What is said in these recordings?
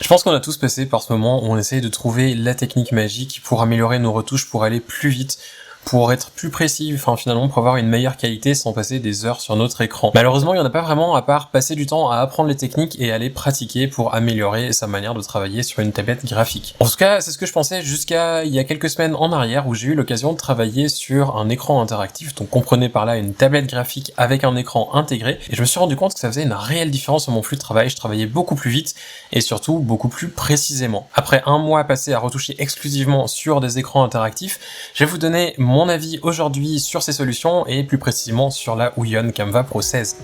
Je pense qu'on a tous passé par ce moment où on essaye de trouver la technique magique pour améliorer nos retouches, pour aller plus vite, pour être plus précis, finalement pour avoir une meilleure qualité sans passer des heures sur notre écran. Malheureusement, il n'y en a pas vraiment à part passer du temps à apprendre les techniques et à les pratiquer pour améliorer sa manière de travailler sur une tablette graphique. En tout cas, c'est ce que je pensais jusqu'à il y a quelques semaines en arrière où j'ai eu l'occasion de travailler sur un écran interactif, donc comprenez par là une tablette graphique avec un écran intégré, et je me suis rendu compte que ça faisait une réelle différence sur mon flux de travail. Je travaillais beaucoup plus vite et surtout beaucoup plus précisément. Après un mois passé à retoucher exclusivement sur des écrans interactifs, je vais vous donner mon avis aujourd'hui sur ces solutions et plus précisément sur la Ouyon Canva Pro 16.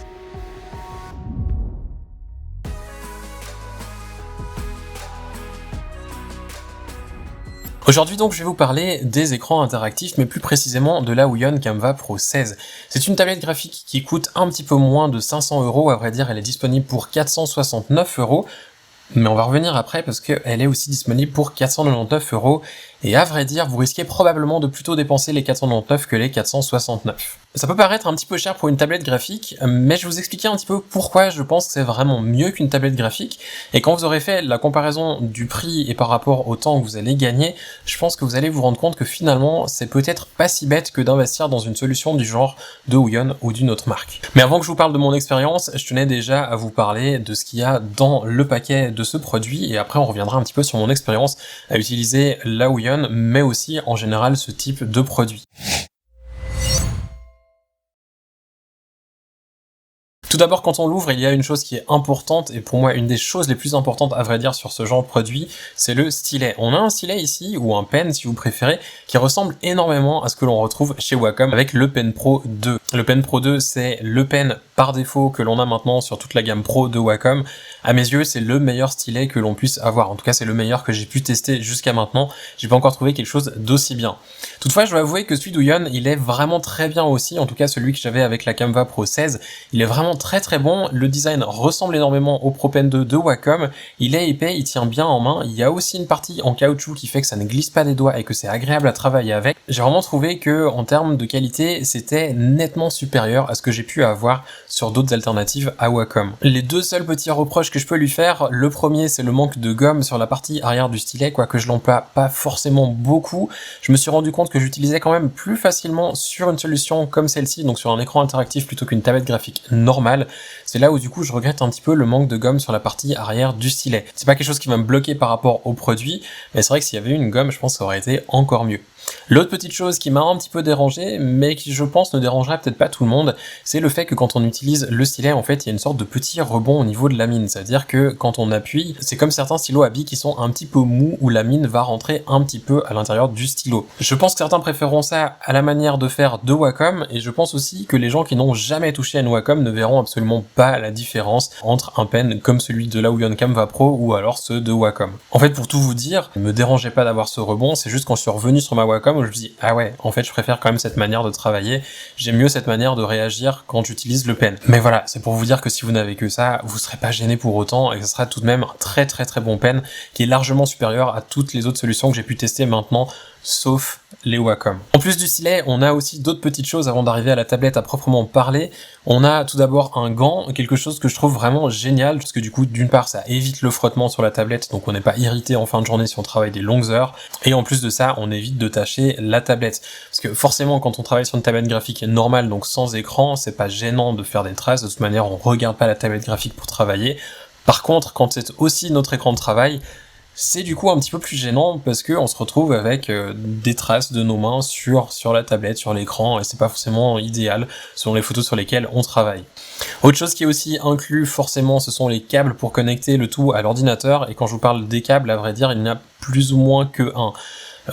Aujourd'hui donc je vais vous parler des écrans interactifs, mais plus précisément de la Ouyon Canva Pro 16. C'est une tablette graphique qui coûte un petit peu moins de 500 €, à vrai dire elle est disponible pour 469 €. Mais on va revenir après parce qu'elle est aussi disponible pour 499 €. Et à vrai dire, vous risquez probablement de plutôt dépenser les 499 que les 469. Ça peut paraître un petit peu cher pour une tablette graphique, mais je vais vous expliquer un petit peu pourquoi je pense que c'est vraiment mieux qu'une tablette graphique. Et quand vous aurez fait la comparaison du prix et par rapport au temps que vous allez gagner, je pense que vous allez vous rendre compte que finalement, c'est peut-être pas si bête que d'investir dans une solution du genre de Ouyon ou d'une autre marque. Mais avant que je vous parle de mon expérience, je tenais déjà à vous parler de ce qu'il y a dans le paquet de ce produit, et après on reviendra un petit peu sur mon expérience à utiliser la Ouyon, mais aussi en général ce type de produit. Tout d'abord, quand on l'ouvre, il y a une chose qui est importante, et pour moi une des choses les plus importantes à vrai dire sur ce genre de produit, c'est le stylet. On a un stylet ici, ou un pen si vous préférez, qui ressemble énormément à ce que l'on retrouve chez Wacom avec le Pen Pro 2. Le Pen Pro 2, c'est le pen par défaut que l'on a maintenant sur toute la gamme Pro de Wacom. À mes yeux, c'est le meilleur stylet que l'on puisse avoir. En tout cas, c'est le meilleur que j'ai pu tester jusqu'à maintenant. J'ai pas encore trouvé quelque chose d'aussi bien. Toutefois, je dois avouer que celui d'Ouyon, il est vraiment très bien aussi. En tout cas, celui que j'avais avec la Canva Pro 16, il est vraiment très bon. Le design ressemble énormément au Pro Pen 2 de Wacom. Il est épais, il tient bien en main. Il y a aussi une partie en caoutchouc qui fait que ça ne glisse pas des doigts et que c'est agréable à travailler avec. J'ai vraiment trouvé que, en termes de qualité, c'était nettement supérieur à ce que j'ai pu avoir sur d'autres alternatives à Wacom. Les deux seuls petits reproches que je peux lui faire, le premier c'est le manque de gomme sur la partie arrière du stylet, quoique je l'emploie pas forcément beaucoup. Je me suis rendu compte que j'utilisais quand même plus facilement sur une solution comme celle-ci, donc sur un écran interactif plutôt qu'une tablette graphique normale. C'est là où du coup je regrette un petit peu le manque de gomme sur la partie arrière du stylet. C'est pas quelque chose qui va me bloquer par rapport au produit, mais c'est vrai que s'il y avait eu une gomme, je pense que ça aurait été encore mieux. L'autre petite chose qui m'a un petit peu dérangé, mais qui je pense ne dérangerait peut-être pas tout le monde, c'est le fait que quand on utilise le stylet, en fait, il y a une sorte de petit rebond au niveau de la mine. C'est-à-dire que quand on appuie, c'est comme certains stylos à billes qui sont un petit peu mous, où la mine va rentrer un petit peu à l'intérieur du stylo. Je pense que certains préféreront ça à la manière de faire de Wacom, et je pense aussi que les gens qui n'ont jamais touché à une Wacom ne verront absolument pas la différence entre un pen comme celui de la Ouyon Canva Pro ou alors ceux de Wacom. En fait, pour tout vous dire, ne me dérangeait pas d'avoir ce rebond, c'est juste quand je suis revenu sur ma Wacom où je me dis ah ouais, en fait je préfère quand même cette manière de travailler, j'aime mieux cette manière de réagir quand j'utilise le pen. Mais voilà, c'est pour vous dire que si vous n'avez que ça, vous serez pas gêné pour autant et que ce sera tout de même un très bon pen qui est largement supérieur à toutes les autres solutions que j'ai pu tester maintenant, sauf les Wacom. En plus du stylet, on a aussi d'autres petites choses avant d'arriver à la tablette à proprement parler. On a tout d'abord un gant, quelque chose que je trouve vraiment génial, parce que du coup, d'une part, ça évite le frottement sur la tablette, donc on n'est pas irrité en fin de journée si on travaille des longues heures, et en plus de ça, on évite de tâcher la tablette. Parce que forcément, quand on travaille sur une tablette graphique normale, donc sans écran, c'est pas gênant de faire des traces, de toute manière, on regarde pas la tablette graphique pour travailler. Par contre, quand c'est aussi notre écran de travail, c'est du coup un petit peu plus gênant parce que on se retrouve avec des traces de nos mains sur la tablette, sur l'écran, et c'est pas forcément idéal selon les photos sur lesquelles on travaille. Autre chose qui est aussi inclus forcément, ce sont les câbles pour connecter le tout à l'ordinateur, et quand je vous parle des câbles, à vrai dire, il n'y en a plus ou moins que un.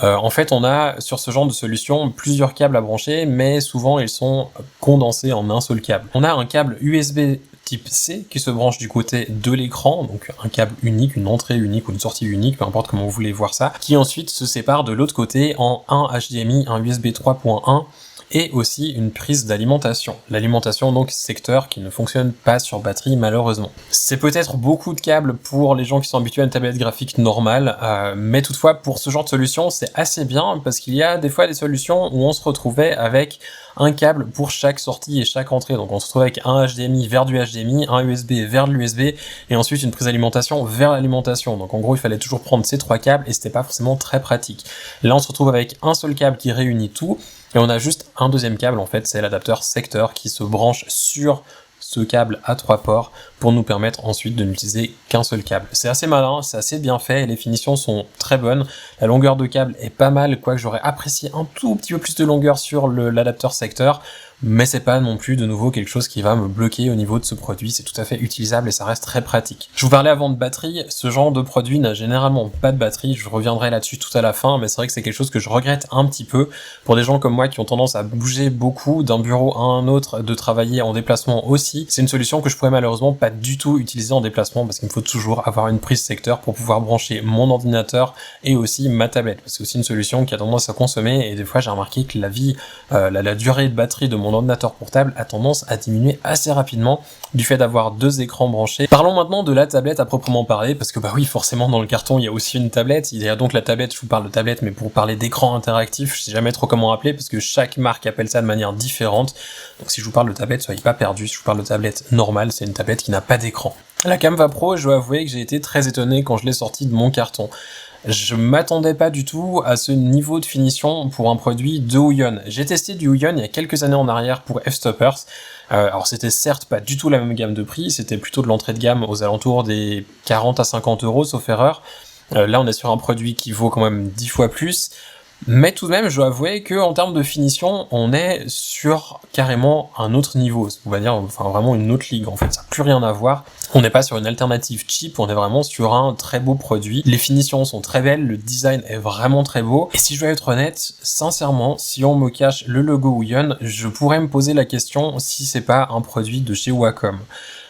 En fait, on a sur ce genre de solution plusieurs câbles à brancher, mais souvent ils sont condensés en un seul câble. On a un câble USB type C qui se branche du côté de l'écran, donc un câble unique, une entrée unique ou une sortie unique, peu importe comment vous voulez voir ça, qui ensuite se sépare de l'autre côté en un HDMI, un USB 3.1 et aussi une prise d'alimentation. L'alimentation donc secteur qui ne fonctionne pas sur batterie malheureusement. C'est peut-être beaucoup de câbles pour les gens qui sont habitués à une tablette graphique normale, mais toutefois pour ce genre de solution c'est assez bien parce qu'il y a des fois des solutions où on se retrouvait avec un câble pour chaque sortie et chaque entrée. Donc on se retrouve avec un HDMI vers du HDMI, un USB vers de l'USB et ensuite une prise d'alimentation vers l'alimentation. Donc en gros il fallait toujours prendre ces 3 câbles et c'était pas forcément très pratique. Là on se retrouve avec un seul câble qui réunit tout et on a juste un deuxième câble, en fait c'est l'adapteur secteur qui se branche sur ce câble à 3 ports pour nous permettre ensuite de n'utiliser qu'un seul câble. C'est assez malin, c'est assez bien fait, et les finitions sont très bonnes, la longueur de câble est pas mal, quoique j'aurais apprécié un tout petit peu plus de longueur sur l'adapteur secteur, mais c'est pas non plus de nouveau quelque chose qui va me bloquer au niveau de ce produit, c'est tout à fait utilisable et ça reste très pratique. Je vous parlais avant de batterie, ce genre de produit n'a généralement pas de batterie, je reviendrai là-dessus tout à la fin, mais c'est vrai que c'est quelque chose que je regrette un petit peu pour des gens comme moi qui ont tendance à bouger beaucoup d'un bureau à un autre, de travailler en déplacement aussi. C'est une solution que je pourrais malheureusement pas du tout utiliser en déplacement parce qu'il me faut toujours avoir une prise secteur pour pouvoir brancher mon ordinateur et aussi ma tablette. C'est aussi une solution qui a tendance à consommer et des fois j'ai remarqué que la durée de batterie de mon ordinateur portable a tendance à diminuer assez rapidement du fait d'avoir 2 écrans branchés. Parlons maintenant de la tablette à proprement parler parce que bah oui forcément dans le carton il y a aussi une tablette, il y a donc la tablette, je vous parle de tablette mais pour parler d'écran interactif je sais jamais trop comment appeler parce que chaque marque appelle ça de manière différente, donc si je vous parle de tablette soyez pas perdus, si je vous parle de tablette normale c'est une tablette qui n'a pas d'écran. La Canva Pro, je dois avouer que j'ai été très étonné quand je l'ai sortie de mon carton. Je m'attendais pas du tout à ce niveau de finition pour un produit de Ouyon. J'ai testé du Ouyon il y a quelques années en arrière pour F-Stoppers. Alors c'était certes pas du tout la même gamme de prix, c'était plutôt de l'entrée de gamme aux alentours des 40 à 50 euros sauf erreur. Là on est sur un produit qui vaut quand même 10 fois plus. Mais tout de même, je dois avouer que en termes de finition, on est sur carrément un autre niveau. On va dire, enfin vraiment une autre ligue. En fait, ça n'a plus rien à voir. On n'est pas sur une alternative cheap, on est vraiment sur un très beau produit. Les finitions sont très belles, le design est vraiment très beau. Et si je dois être honnête, sincèrement, si on me cache le logo Ouyon, je pourrais me poser la question si c'est pas un produit de chez Wacom.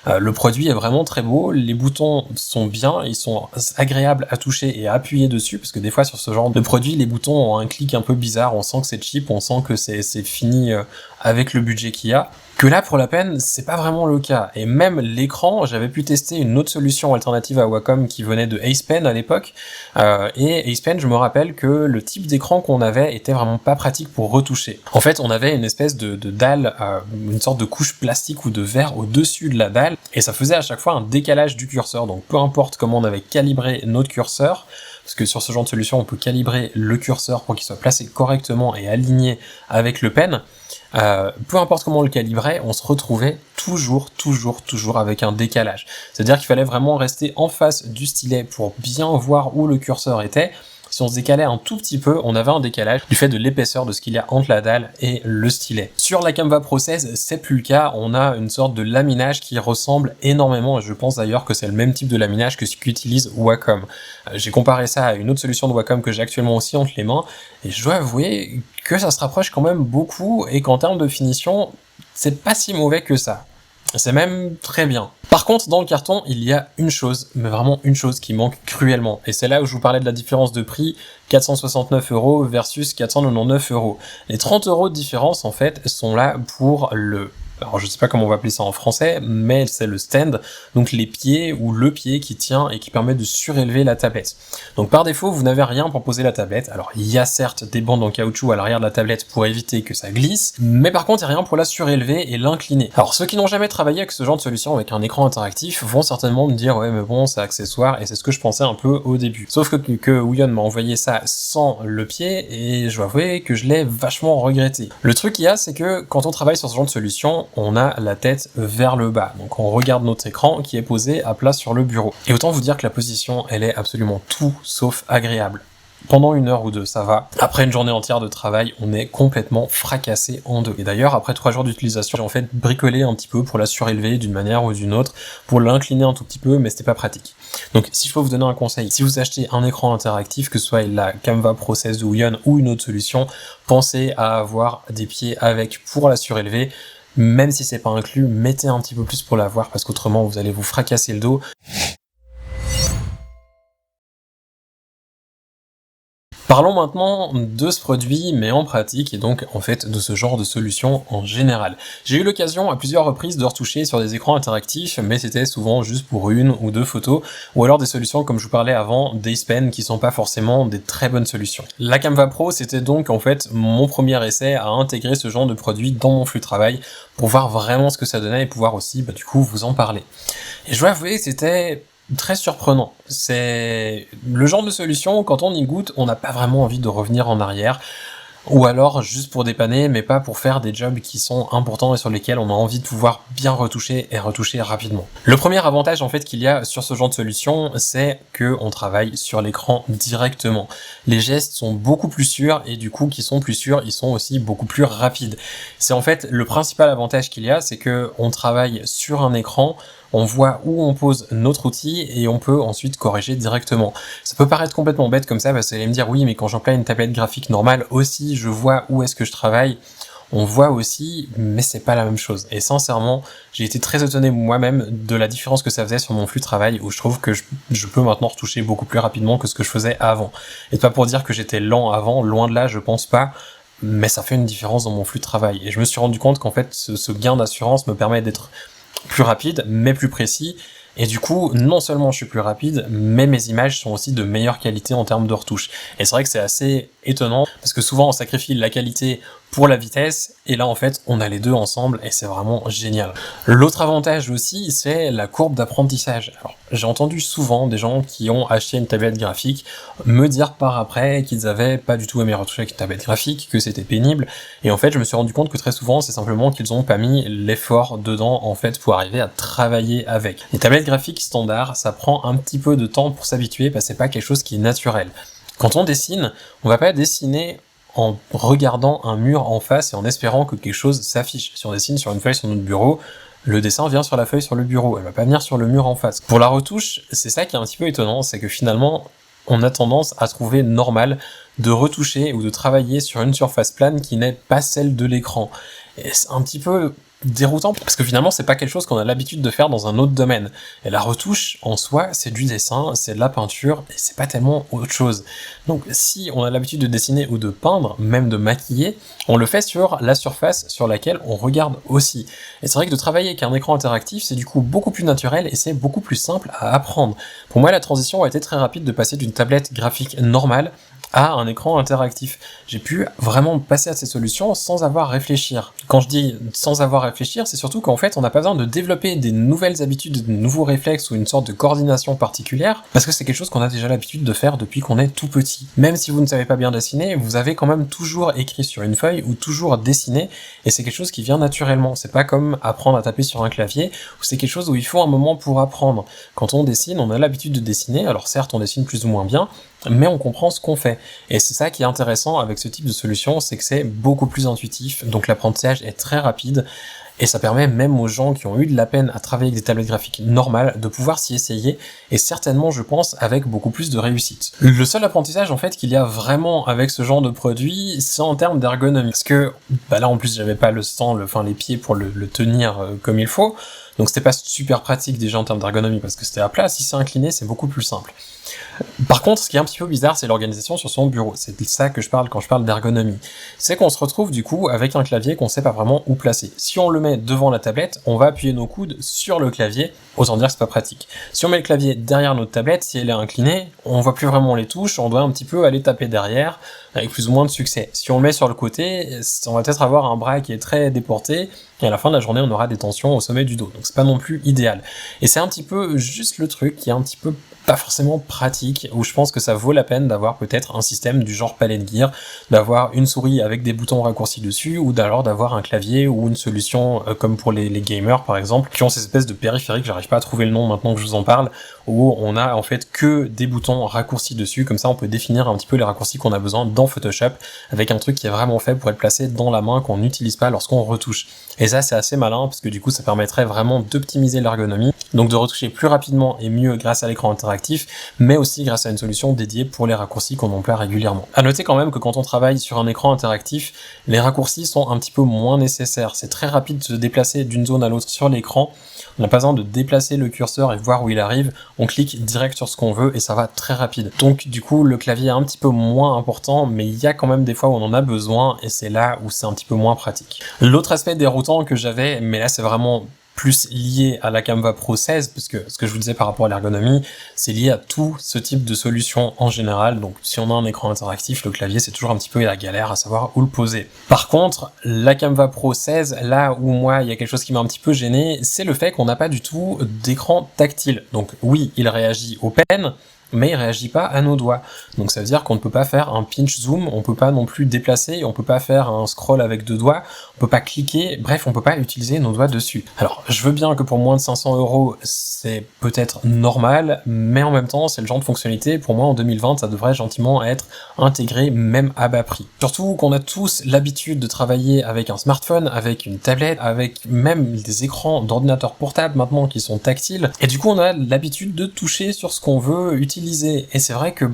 Le produit est vraiment très beau, les boutons sont bien, ils sont agréables à toucher et à appuyer dessus, parce que des fois sur ce genre de produit, les boutons ont un clic un peu bizarre, on sent que c'est cheap, on sent que c'est fini avec le budget qu'il y a. Que là, pour la peine, c'est pas vraiment le cas. Et même l'écran, j'avais pu tester une autre solution alternative à Wacom qui venait de AcePen à l'époque. Et AcePen, je me rappelle que le type d'écran qu'on avait était vraiment pas pratique pour retoucher. En fait, on avait une espèce de dalle, une sorte de couche plastique ou de verre au-dessus de la dalle, et ça faisait à chaque fois un décalage du curseur. Donc peu importe comment on avait calibré notre curseur, parce que sur ce genre de solution, on peut calibrer le curseur pour qu'il soit placé correctement et aligné avec le pen. Peu importe comment on le calibrait, on se retrouvait toujours avec un décalage. C'est-à-dire qu'il fallait vraiment rester en face du stylet pour bien voir où le curseur était. Si on se décalait un tout petit peu, on avait un décalage du fait de l'épaisseur de ce qu'il y a entre la dalle et le stylet. Sur la Canva Pro 16, c'est plus le cas, on a une sorte de laminage qui ressemble énormément, et je pense d'ailleurs que c'est le même type de laminage que ce qu'utilise Wacom. J'ai comparé ça à une autre solution de Wacom que j'ai actuellement aussi entre les mains, et je dois avouer que ça se rapproche quand même beaucoup, et qu'en termes de finition, c'est pas si mauvais que ça. C'est même très bien. Par contre, dans le carton, il y a une chose, mais vraiment une chose qui manque cruellement. Et c'est là où je vous parlais de la différence de prix, 469 € versus 499 €. Les 30 € de différence, en fait, sont là pour alors je sais pas comment on va appeler ça en français, mais c'est le stand, donc les pieds ou le pied qui tient et qui permet de surélever la tablette. Donc par défaut, vous n'avez rien pour poser la tablette. Alors il y a certes des bandes en caoutchouc à l'arrière de la tablette pour éviter que ça glisse, mais par contre il n'y a rien pour la surélever et l'incliner. Alors ceux qui n'ont jamais travaillé avec ce genre de solution avec un écran interactif vont certainement me dire ouais mais bon c'est accessoire, et c'est ce que je pensais un peu au début. Sauf que Ouyon m'a envoyé ça sans le pied et je dois avouer que je l'ai vachement regretté. Le truc qu'il y a, c'est que quand on travaille sur ce genre de solution, on a la tête vers le bas. Donc on regarde notre écran qui est posé à plat sur le bureau. Et autant vous dire que la position, elle est absolument tout sauf agréable. Pendant 1 heure ou 2, ça va. Après une journée entière de travail, on est complètement fracassé en deux. Et d'ailleurs, après 3 jours d'utilisation, j'ai en fait bricolé un petit peu pour la surélever d'une manière ou d'une autre, pour l'incliner un tout petit peu, mais c'était pas pratique. Donc si je peux vous donner un conseil, si vous achetez un écran interactif, que ce soit la Canva Pro 16 de Ouyon ou une autre solution, pensez à avoir des pieds avec pour la surélever. Même si c'est pas inclus, mettez un petit peu plus pour l'avoir, parce qu'autrement vous allez vous fracasser le dos. Parlons maintenant de ce produit, mais en pratique, et donc en fait de ce genre de solution en général. J'ai eu l'occasion à plusieurs reprises de retoucher sur des écrans interactifs, mais c'était souvent juste pour 1 ou 2 photos, ou alors des solutions comme je vous parlais avant, d'Acepen, qui sont pas forcément des très bonnes solutions. La Canva Pro, c'était donc en fait mon premier essai à intégrer ce genre de produit dans mon flux de travail, pour voir vraiment ce que ça donnait et pouvoir aussi du coup vous en parler. Et je dois avouer que c'était très surprenant. C'est le genre de solution, quand on y goûte, on n'a pas vraiment envie de revenir en arrière, ou alors juste pour dépanner, mais pas pour faire des jobs qui sont importants et sur lesquels on a envie de pouvoir bien retoucher et retoucher rapidement. Le premier avantage en fait qu'il y a sur ce genre de solution, c'est que on travaille sur l'écran directement. Les gestes sont beaucoup plus sûrs et du coup, qui sont plus sûrs, ils sont aussi beaucoup plus rapides. C'est en fait le principal avantage qu'il y a, c'est que on travaille sur un écran, on voit où on pose notre outil et on peut ensuite corriger directement. Ça peut paraître complètement bête comme ça, parce que vous allez me dire oui, mais quand j'emploie une tablette graphique normale aussi, je vois où est-ce que je travaille. On voit aussi, mais c'est pas la même chose. Et sincèrement, j'ai été très étonné moi-même de la différence que ça faisait sur mon flux de travail, où je trouve que je peux maintenant retoucher beaucoup plus rapidement que ce que je faisais avant. Et pas pour dire que j'étais lent avant, loin de là, je pense pas, mais ça fait une différence dans mon flux de travail. Et je me suis rendu compte qu'en fait, ce gain d'assurance me permet d'être plus rapide, mais plus précis, et du coup, non seulement je suis plus rapide, mais mes images sont aussi de meilleure qualité en termes de retouche. Et c'est vrai que c'est assez étonnant, parce que souvent on sacrifie la qualité pour la vitesse, et là en fait on a les deux ensemble, et c'est vraiment génial. L'autre avantage aussi, c'est la courbe d'apprentissage. Alors, j'ai entendu souvent des gens qui ont acheté une tablette graphique me dire par après qu'ils avaient pas du tout aimé retoucher avec une tablette graphique, que c'était pénible, et en fait je me suis rendu compte que très souvent c'est simplement qu'ils ont pas mis l'effort dedans en fait pour arriver à travailler avec. Les tablettes graphiques standard, ça prend un petit peu de temps pour s'habituer, parce que c'est pas quelque chose qui est naturel. Quand on dessine, on va pas dessiner en regardant un mur en face et en espérant que quelque chose s'affiche. Si on dessine sur une feuille sur notre bureau, le dessin vient sur la feuille sur le bureau, elle va pas venir sur le mur en face. Pour la retouche, c'est ça qui est un petit peu étonnant, c'est que finalement, on a tendance à trouver normal de retoucher ou de travailler sur une surface plane qui n'est pas celle de l'écran. Et c'est un petit peu déroutant, parce que finalement c'est pas quelque chose qu'on a l'habitude de faire dans un autre domaine. Et la retouche, en soi, c'est du dessin, c'est de la peinture, et c'est pas tellement autre chose. Donc si on a l'habitude de dessiner ou de peindre, même de maquiller, on le fait sur la surface sur laquelle on regarde aussi. Et c'est vrai que de travailler avec un écran interactif, c'est du coup beaucoup plus naturel et c'est beaucoup plus simple à apprendre. Pour moi, la transition a été très rapide de passer d'une tablette graphique normale à un écran interactif. J'ai pu vraiment passer à ces solutions sans avoir à réfléchir. Quand je dis sans avoir à réfléchir, c'est surtout qu'en fait, on n'a pas besoin de développer des nouvelles habitudes, de nouveaux réflexes ou une sorte de coordination particulière, parce que c'est quelque chose qu'on a déjà l'habitude de faire depuis qu'on est tout petit. Même si vous ne savez pas bien dessiner, vous avez quand même toujours écrit sur une feuille ou toujours dessiné, et c'est quelque chose qui vient naturellement. C'est pas comme apprendre à taper sur un clavier, où c'est quelque chose où il faut un moment pour apprendre. Quand on dessine, on a l'habitude de dessiner, alors certes, on dessine plus ou moins bien, mais on comprend ce qu'on fait. Et c'est ça qui est intéressant avec ce type de solution, c'est que c'est beaucoup plus intuitif, donc l'apprentissage est très rapide, et ça permet même aux gens qui ont eu de la peine à travailler avec des tablettes graphiques normales de pouvoir s'y essayer, et certainement, je pense, avec beaucoup plus de réussite. Le seul apprentissage, en fait, qu'il y a vraiment avec ce genre de produit, c'est en termes d'ergonomie. Parce que, là, en plus, j'avais pas les pieds pour le tenir comme il faut, donc c'était pas super pratique déjà en termes d'ergonomie, parce que c'était à plat. Si c'est incliné, c'est beaucoup plus simple. Par contre, ce qui est un petit peu bizarre, c'est l'organisation sur son bureau. C'est de ça que je parle quand je parle d'ergonomie. C'est qu'on se retrouve du coup avec un clavier qu'on sait pas vraiment où placer. Si on le met devant la tablette, on va appuyer nos coudes sur le clavier, autant dire que c'est pas pratique. Si on met le clavier derrière notre tablette, si elle est inclinée, on voit plus vraiment les touches, on doit un petit peu aller taper derrière, avec plus ou moins de succès. Si on le met sur le côté, on va peut-être avoir un bras qui est très déporté, et à la fin de la journée, on aura des tensions au sommet du dos. Donc c'est pas non plus idéal. Et c'est un petit peu juste le truc qui est un petit peu pas forcément pratique, où je pense que ça vaut la peine d'avoir peut-être un système du genre Palette Gear, d'avoir une souris avec des boutons raccourcis dessus, ou alors d'avoir un clavier ou une solution comme pour les gamers par exemple, qui ont ces espèces de périphériques, j'arrive pas à trouver le nom maintenant que je vous en parle, où on a en fait que des boutons raccourcis dessus, comme ça on peut définir un petit peu les raccourcis qu'on a besoin dans Photoshop, avec un truc qui est vraiment fait pour être placé dans la main, qu'on n'utilise pas lorsqu'on retouche. Et ça c'est assez malin, parce que du coup ça permettrait vraiment d'optimiser l'ergonomie, donc de retoucher plus rapidement et mieux grâce à l'écran interactif, mais aussi grâce à une solution dédiée pour les raccourcis qu'on emploie régulièrement. À noter quand même que quand on travaille sur un écran interactif, les raccourcis sont un petit peu moins nécessaires. C'est très rapide de se déplacer d'une zone à l'autre sur l'écran, on n'a pas besoin de déplacer le curseur et voir où il arrive. on clique direct sur ce qu'on veut et ça va très rapide. Donc du coup, le clavier est un petit peu moins important, mais il y a quand même des fois où on en a besoin et c'est là où c'est un petit peu moins pratique. L'autre aspect déroutant que j'avais, mais là c'est vraiment plus lié à la Canva Pro 16, parce que ce que je vous disais par rapport à l'ergonomie, c'est lié à tout ce type de solution en général. Donc si on a un écran interactif, le clavier c'est toujours un petit peu la galère à savoir où le poser. Par contre, la Canva Pro 16, là où moi il y a quelque chose qui m'a un petit peu gêné, c'est le fait qu'on n'a pas du tout d'écran tactile. Donc oui, il réagit au pen, mais il réagit pas à nos doigts. Donc ça veut dire qu'on ne peut pas faire un pinch zoom, on peut pas non plus déplacer, on peut pas faire un scroll avec 2 doigts, on peut pas cliquer, bref, on peut pas utiliser nos doigts dessus. Alors, je veux bien que pour moins de 500 €, c'est peut-être normal, mais en même temps, c'est le genre de fonctionnalité, pour moi, en 2020, ça devrait gentiment être intégré, même à bas prix. Surtout qu'on a tous l'habitude de travailler avec un smartphone, avec une tablette, avec même des écrans d'ordinateur portable maintenant qui sont tactiles, et du coup, on a l'habitude de toucher sur ce qu'on veut utiliser. Et c'est vrai que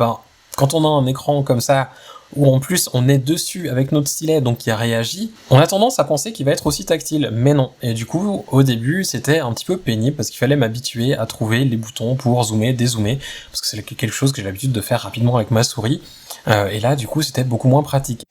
quand on a un écran comme ça, où en plus on est dessus avec notre stylet, donc qui a réagi, on a tendance à penser qu'il va être aussi tactile, mais non. Et du coup, au début, c'était un petit peu pénible, parce qu'il fallait m'habituer à trouver les boutons pour zoomer, dézoomer, parce que c'est quelque chose que j'ai l'habitude de faire rapidement avec ma souris, et là, du coup, c'était beaucoup moins pratique.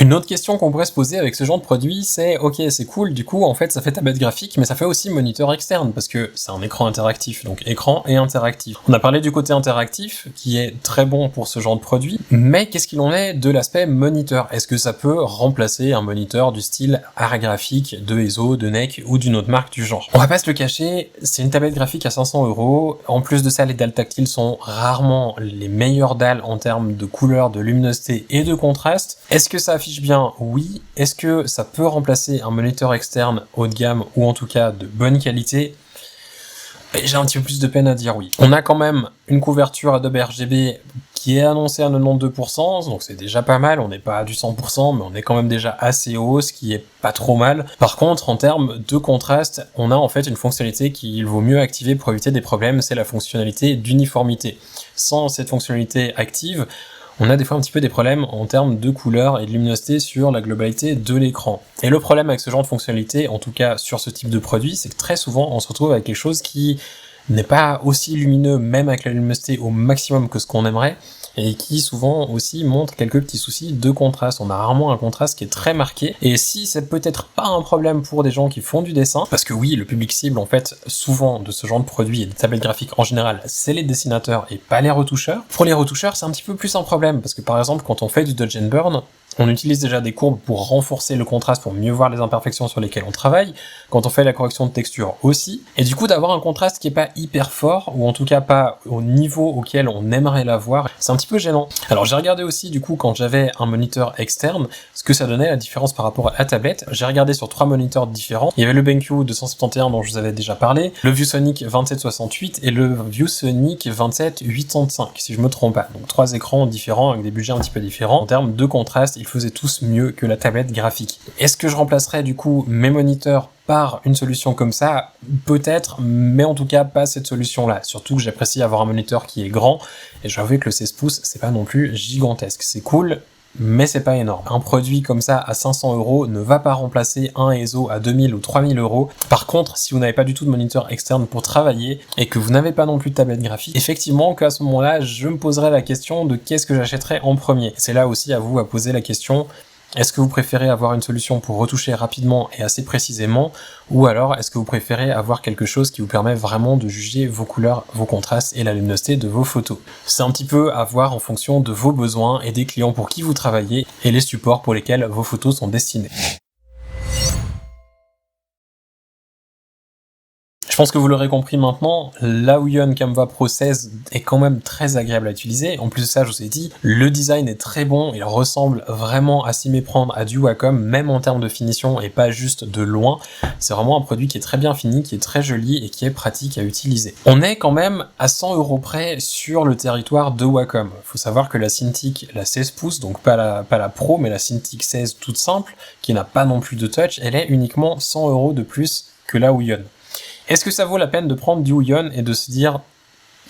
Une autre question qu'on pourrait se poser avec ce genre de produit, c'est ok, c'est cool, du coup en fait ça fait tablette graphique, mais ça fait aussi moniteur externe, parce que c'est un écran interactif, donc écran et interactif. On a parlé du côté interactif, qui est très bon pour ce genre de produit, mais qu'est-ce qu'il en est de l'aspect moniteur? Est-ce que ça peut remplacer un moniteur du style art graphique de ESO, de NEC ou d'une autre marque du genre? On va pas se le cacher, c'est une tablette graphique à 500 €, en plus de ça les dalles tactiles sont rarement les meilleures dalles en termes de couleur, de luminosité et de contraste. Est-ce que ça affiche bien? Oui. Est-ce que ça peut remplacer un moniteur externe haut de gamme ou en tout cas de bonne qualité? J'ai un petit peu plus de peine à dire oui. On a quand même une couverture Adobe RGB qui est annoncée à 92%, donc c'est déjà pas mal, on n'est pas à du 100%, mais on est quand même déjà assez haut, ce qui est pas trop mal. Par contre, en termes de contraste, on a en fait une fonctionnalité qu'il vaut mieux activer pour éviter des problèmes, c'est la fonctionnalité d'uniformité. Sans cette fonctionnalité active, on a des fois un petit peu des problèmes en termes de couleur et de luminosité sur la globalité de l'écran. Et le problème avec ce genre de fonctionnalité, en tout cas sur ce type de produit, c'est que très souvent on se retrouve avec quelque chose qui n'est pas aussi lumineux, même avec la luminosité au maximum que ce qu'on aimerait, et qui souvent aussi montre quelques petits soucis de contraste. On a rarement un contraste qui est très marqué, et si c'est peut-être pas un problème pour des gens qui font du dessin, parce que oui, le public cible en fait, souvent de ce genre de produit et des tablettes graphiques en général, c'est les dessinateurs et pas les retoucheurs. Pour les retoucheurs, c'est un petit peu plus un problème, parce que par exemple, quand on fait du dodge and burn, on utilise déjà des courbes pour renforcer le contraste, pour mieux voir les imperfections sur lesquelles on travaille, quand on fait la correction de texture aussi, et du coup d'avoir un contraste qui est pas hyper fort, ou en tout cas pas au niveau auquel on aimerait l'avoir, c'est un petit peu gênant. Alors j'ai regardé aussi du coup quand j'avais un moniteur externe, ce que ça donnait la différence par rapport à la tablette. J'ai regardé sur 3 moniteurs différents, il y avait le BenQ 271 dont je vous avais déjà parlé, le ViewSonic 2768 et le ViewSonic 2785, si je me trompe pas. Donc 3 écrans différents avec des budgets un petit peu différents. En termes de contraste, ils faisaient tous mieux que la tablette graphique. Est-ce que je remplacerais du coup mes moniteurs par une solution comme ça? Peut-être, mais en tout cas pas cette solution-là. Surtout que j'apprécie avoir un moniteur qui est grand, et j'avoue que le 16 pouces, c'est pas non plus gigantesque. C'est cool, mais c'est pas énorme. Un produit comme ça à 500 € ne va pas remplacer un ESO à 2000 ou 3000 €. Par contre, si vous n'avez pas du tout de moniteur externe pour travailler et que vous n'avez pas non plus de tablette graphique, effectivement qu'à ce moment-là, je me poserai la question de qu'est-ce que j'achèterais en premier. C'est là aussi à vous à poser la question. Est-ce que vous préférez avoir une solution pour retoucher rapidement et assez précisément, ou alors est-ce que vous préférez avoir quelque chose qui vous permet vraiment de juger vos couleurs, vos contrastes et la luminosité de vos photos? C'est un petit peu à voir en fonction de vos besoins et des clients pour qui vous travaillez et les supports pour lesquels vos photos sont destinées. Je pense que vous l'aurez compris maintenant, la Huion Canva Pro 16 est quand même très agréable à utiliser. En plus de ça, je vous ai dit, le design est très bon, il ressemble vraiment à s'y méprendre à du Wacom, même en termes de finition et pas juste de loin. C'est vraiment un produit qui est très bien fini, qui est très joli et qui est pratique à utiliser. On est quand même à 100 € près sur le territoire de Wacom. Il faut savoir que la Cintiq, la 16 pouces, donc pas la Pro, mais la Cintiq 16 toute simple, qui n'a pas non plus de touch, elle est uniquement 100 € de plus que la Huion. Est-ce que ça vaut la peine de prendre du Huion et de se dire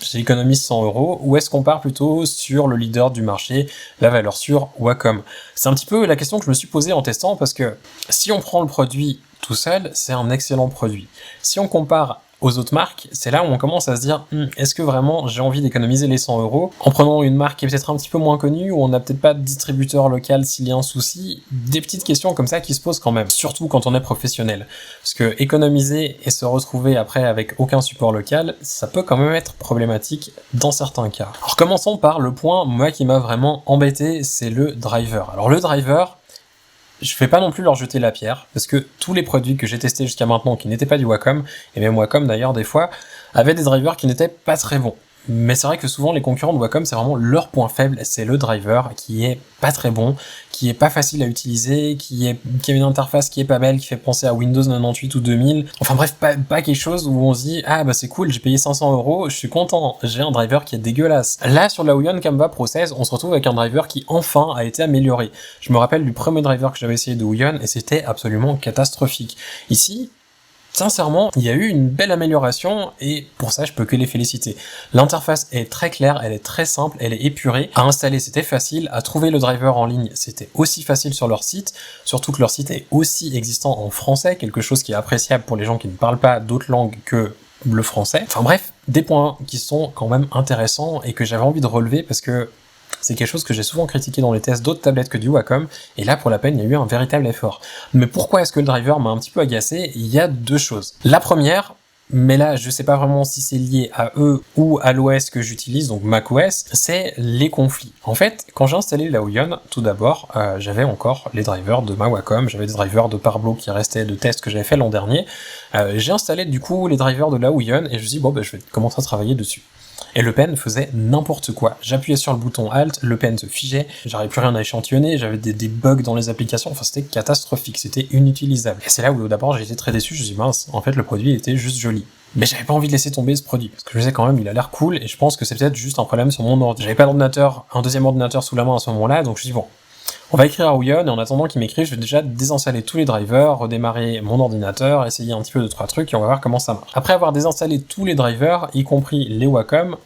j'économise 100 euros, ou est-ce qu'on part plutôt sur le leader du marché, la valeur sûre, Wacom? C'est un petit peu la question que je me suis posée en testant, parce que si on prend le produit tout seul, c'est un excellent produit. Si on compare aux autres marques, c'est là où on commence à se dire est-ce que vraiment j'ai envie d'économiser les 100 euros en prenant une marque qui est peut-être un petit peu moins connue, où on n'a peut-être pas de distributeur local s'il y a un souci, des petites questions comme ça qui se posent quand même, surtout quand on est professionnel. Parce que économiser et se retrouver après avec aucun support local, ça peut quand même être problématique dans certains cas. Alors commençons par le point, moi, qui m'a vraiment embêté, c'est le driver. Alors le driver, je vais pas non plus leur jeter la pierre, parce que tous les produits que j'ai testés jusqu'à maintenant qui n'étaient pas du Wacom, et même Wacom d'ailleurs des fois, avaient des drivers qui n'étaient pas très bons. Mais c'est vrai que souvent les concurrents de Wacom, c'est vraiment leur point faible, c'est le driver qui est pas très bon, qui est pas facile à utiliser, qui a une interface qui est pas belle, qui fait penser à Windows 98 ou 2000. Enfin bref, pas quelque chose où on se dit ah bah c'est cool, j'ai payé 500 euros, je suis content, j'ai un driver qui est dégueulasse. Là sur la Ouyon Canva Pro 16, on se retrouve avec un driver qui enfin a été amélioré. Je me rappelle du premier driver que j'avais essayé de Ouyon et c'était absolument catastrophique. Ici, sincèrement, il y a eu une belle amélioration et pour ça, je peux que les féliciter. L'interface est très claire, elle est très simple, elle est épurée. À installer, c'était facile. À trouver le driver en ligne, c'était aussi facile sur leur site. Surtout que leur site est aussi existant en français, quelque chose qui est appréciable pour les gens qui ne parlent pas d'autres langues que le français. Enfin bref, des points qui sont quand même intéressants et que j'avais envie de relever parce que c'est quelque chose que j'ai souvent critiqué dans les tests d'autres tablettes que du Wacom, et là pour la peine il y a eu un véritable effort. Mais pourquoi est-ce que le driver m'a un petit peu agacé? Il y a deux choses. La première, mais là je sais pas vraiment si c'est lié à eux ou à l'OS que j'utilise, donc macOS, c'est les conflits. En fait, quand j'ai installé la Ouyon, tout d'abord, j'avais encore les drivers de ma Wacom, j'avais des drivers de Parblo qui restaient de tests que j'avais fait l'an dernier. J'ai installé du coup les drivers de la Ouyon et je me suis dit bon je vais commencer à travailler dessus. Et le pen faisait n'importe quoi. J'appuyais sur le bouton Alt, le pen se figeait, j'arrivais plus rien à échantillonner, j'avais des bugs dans les applications, enfin c'était catastrophique, c'était inutilisable. Et c'est là où d'abord j'ai été très déçu, je me suis dit mince, en fait le produit était juste joli. Mais j'avais pas envie de laisser tomber ce produit, parce que je me disais quand même il a l'air cool, et je pense que c'est peut-être juste un problème sur mon ordi. J'avais pas d'ordinateur, un deuxième ordinateur sous la main à ce moment-là, donc je me suis dit bon, on va écrire à Ouyon, et en attendant qu'il m'écrive, je vais déjà désinstaller tous les drivers, redémarrer mon ordinateur, essayer un petit peu de 3 trucs, et on va voir comment ça marche. Après avoir désinstallé tous les drivers, y compris les Wacom,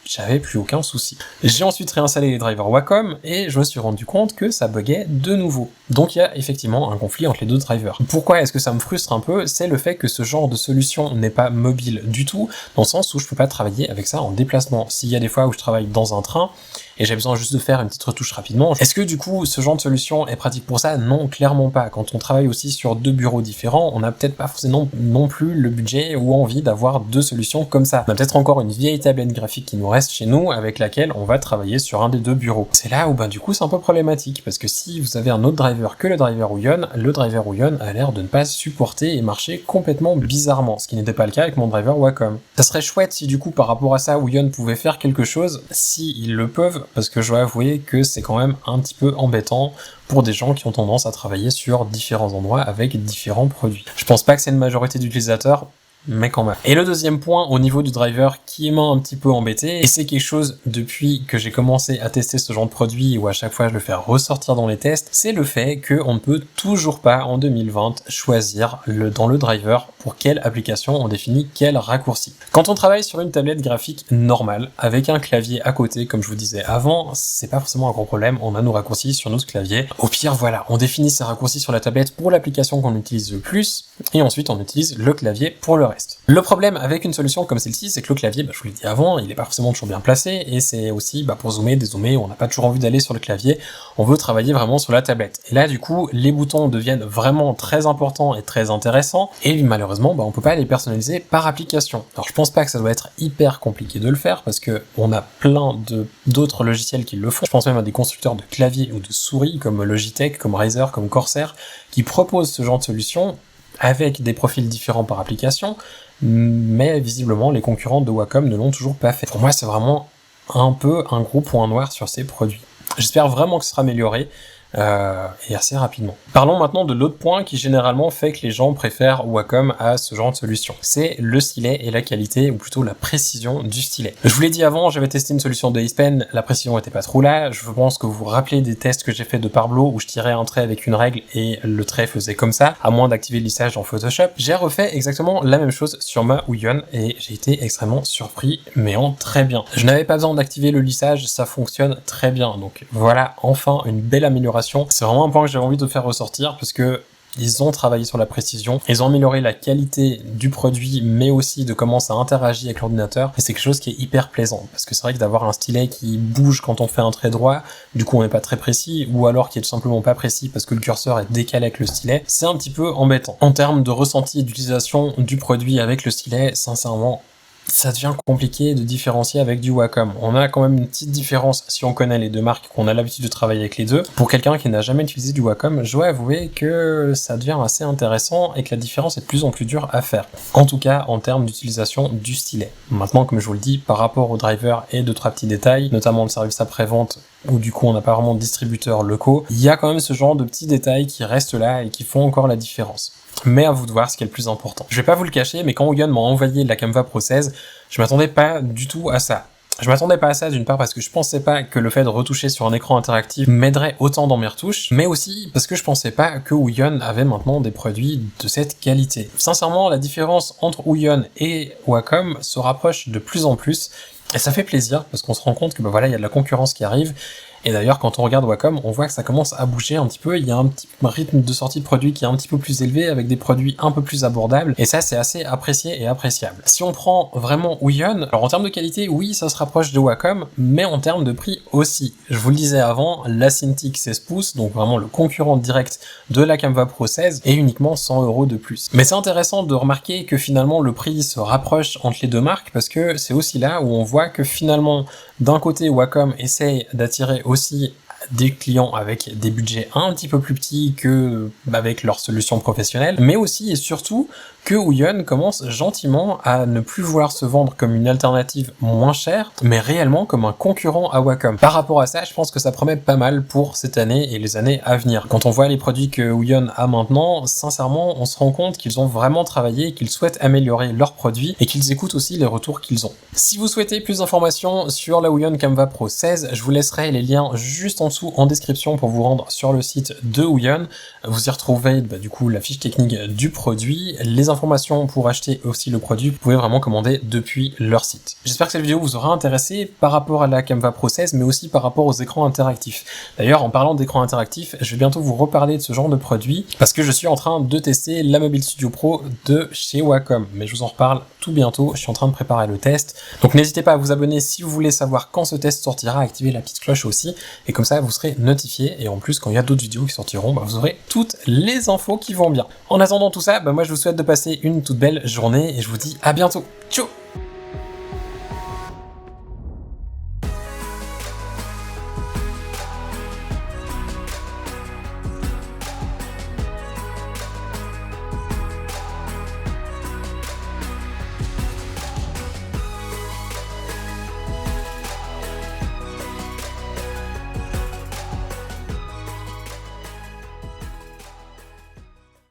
j'avais plus aucun souci. J'ai ensuite réinstallé les drivers Wacom, et je me suis rendu compte que ça buguait de nouveau. Donc il y a effectivement un conflit entre les deux drivers. Pourquoi est-ce que ça me frustre un peu? C'est le fait que ce genre de solution n'est pas mobile du tout, dans le sens où je peux pas travailler avec ça en déplacement. S'il y a des fois où je travaille dans un train, et j'ai besoin juste de faire une petite retouche rapidement. Est-ce que du coup, ce genre de solution est pratique pour ça? Non, clairement pas. Quand on travaille aussi sur 2 bureaux différents, on n'a peut-être pas forcément non plus le budget ou envie d'avoir 2 solutions comme ça. On a peut-être encore une vieille tablette graphique qui nous reste chez nous, avec laquelle on va travailler sur un des 2 bureaux. C'est là où du coup c'est un peu problématique, parce que si vous avez un autre driver que le driver Ouyon a l'air de ne pas supporter et marcher complètement bizarrement, ce qui n'était pas le cas avec mon driver Wacom. Ça serait chouette si du coup par rapport à ça Ouyon pouvait faire quelque chose, si ils le peuvent, parce que je dois avouer que c'est quand même un petit peu embêtant pour des gens qui ont tendance à travailler sur différents endroits avec différents produits. Je pense pas que c'est une majorité d'utilisateurs, mais quand même. Et le deuxième point au niveau du driver qui m'a un petit peu embêté, et c'est quelque chose depuis que j'ai commencé à tester ce genre de produit où à chaque fois je le fais ressortir dans les tests, c'est le fait qu'on ne peut toujours pas en 2020 choisir dans le driver pour quelle application on définit quel raccourci. Quand on travaille sur une tablette graphique normale, avec un clavier à côté, comme je vous disais avant, c'est pas forcément un gros problème, on a nos raccourcis sur notre clavier. Au pire, voilà, on définit ces raccourcis sur la tablette pour l'application qu'on utilise le plus, et ensuite on utilise le clavier pour le reste. Le problème avec une solution comme celle-ci, c'est que le clavier, je vous l'ai dit avant, il est pas forcément toujours bien placé, et c'est aussi pour zoomer, dézoomer, on n'a pas toujours envie d'aller sur le clavier, on veut travailler vraiment sur la tablette. Et là, du coup, les boutons deviennent vraiment très importants et très intéressants, et malheureusement, on peut pas les personnaliser par application. Alors je pense pas que ça doit être hyper compliqué de le faire, parce que on a plein d'autres logiciels qui le font. Je pense même à des constructeurs de claviers ou de souris, comme Logitech, comme Razer, comme Corsair, qui proposent ce genre de solution, avec des profils différents par application, mais visiblement les concurrents de Wacom ne l'ont toujours pas fait. Pour moi, c'est vraiment un peu un gros point noir sur ces produits. J'espère vraiment que ce sera amélioré. et assez rapidement. Parlons maintenant de l'autre point qui généralement fait que les gens préfèrent Wacom à ce genre de solution. C'est le stylet et la qualité, ou plutôt la précision du stylet. Je vous l'ai dit avant, j'avais testé une solution de AcePen, la précision était pas trop là. Je pense que vous vous rappelez des tests que j'ai fait de Parblo où je tirais un trait avec une règle et le trait faisait comme ça, à moins d'activer le lissage dans Photoshop. J'ai refait exactement la même chose sur ma Ouyon et j'ai été extrêmement surpris, mais en très bien. Je n'avais pas besoin d'activer le lissage, ça fonctionne très bien. Donc voilà, enfin une belle amélioration. C'est vraiment un point que j'avais envie de faire ressortir parce que ils ont travaillé sur la précision, ils ont amélioré la qualité du produit, mais aussi de comment ça interagit avec l'ordinateur, et c'est quelque chose qui est hyper plaisant, parce que c'est vrai que d'avoir un stylet qui bouge quand on fait un trait droit, du coup on n'est pas très précis, ou alors qui est tout simplement pas précis parce que le curseur est décalé avec le stylet, c'est un petit peu embêtant. En termes de ressenti d'utilisation du produit avec le stylet, sincèrement, ça devient compliqué de différencier avec du Wacom. On a quand même une petite différence si on connaît les deux marques, qu'on a l'habitude de travailler avec les deux. Pour quelqu'un qui n'a jamais utilisé du Wacom, je dois avouer que ça devient assez intéressant et que la différence est de plus en plus dure à faire. En tout cas, en termes d'utilisation du stylet. Maintenant, comme je vous le dis, par rapport au driver et 2-3 petits détails, notamment le service après-vente, où du coup on n'a pas vraiment de distributeurs locaux, il y a quand même ce genre de petits détails qui restent là et qui font encore la différence. Mais à vous de voir ce qui est le plus important. Je vais pas vous le cacher, mais quand Ouyon m'a envoyé la Canva Pro 16, je m'attendais pas du tout à ça. Je m'attendais pas à ça d'une part parce que je pensais pas que le fait de retoucher sur un écran interactif m'aiderait autant dans mes retouches, mais aussi parce que je pensais pas que Ouyon avait maintenant des produits de cette qualité. Sincèrement, la différence entre Ouyon et Wacom se rapproche de plus en plus, et ça fait plaisir parce qu'on se rend compte que bah voilà, il y a de la concurrence qui arrive. Et d'ailleurs, quand on regarde Wacom, on voit que ça commence à bouger un petit peu, il y a un petit rythme de sortie de produits qui est un petit peu plus élevé, avec des produits un peu plus abordables, et ça c'est assez apprécié et appréciable. Si on prend vraiment Ouyon, alors en termes de qualité, oui, ça se rapproche de Wacom, mais en termes de prix aussi. Je vous le disais avant, la Cintiq 16 pouces, donc vraiment le concurrent direct de la Canva Pro 16, est uniquement 100 € de plus. Mais c'est intéressant de remarquer que finalement le prix se rapproche entre les deux marques, parce que c'est aussi là où on voit que finalement, d'un côté, Wacom essaye d'attirer aussi des clients avec des budgets un petit peu plus petits que avec leurs solutions professionnelles, mais aussi et surtout que Ouyon commence gentiment à ne plus vouloir se vendre comme une alternative moins chère, mais réellement comme un concurrent à Wacom. Par rapport à ça, je pense que ça promet pas mal pour cette année et les années à venir. Quand on voit les produits que Ouyon a maintenant, sincèrement, on se rend compte qu'ils ont vraiment travaillé, qu'ils souhaitent améliorer leurs produits et qu'ils écoutent aussi les retours qu'ils ont. Si vous souhaitez plus d'informations sur la Ouyon Canva Pro 16, je vous laisserai les liens juste en dessous en description pour vous rendre sur le site de Ouyon. Vous y retrouvez du coup la fiche technique du produit, les informations pour acheter aussi le produit, vous pouvez vraiment commander depuis leur site. J'espère que cette vidéo vous aura intéressé par rapport à la Canva Pro 16, mais aussi par rapport aux écrans interactifs. D'ailleurs, en parlant d'écrans interactifs, je vais bientôt vous reparler de ce genre de produit, parce que je suis en train de tester la Mobile Studio Pro de chez Wacom, mais je vous en reparle tout bientôt, je suis en train de préparer le test. Donc n'hésitez pas à vous abonner si vous voulez savoir quand ce test sortira, activer la petite cloche aussi, et comme ça vous serez notifié, et en plus quand il y a d'autres vidéos qui sortiront, vous aurez toutes les infos qui vont bien. En attendant tout ça, moi je vous souhaite de passer une toute belle journée, et je vous dis à bientôt. Ciao.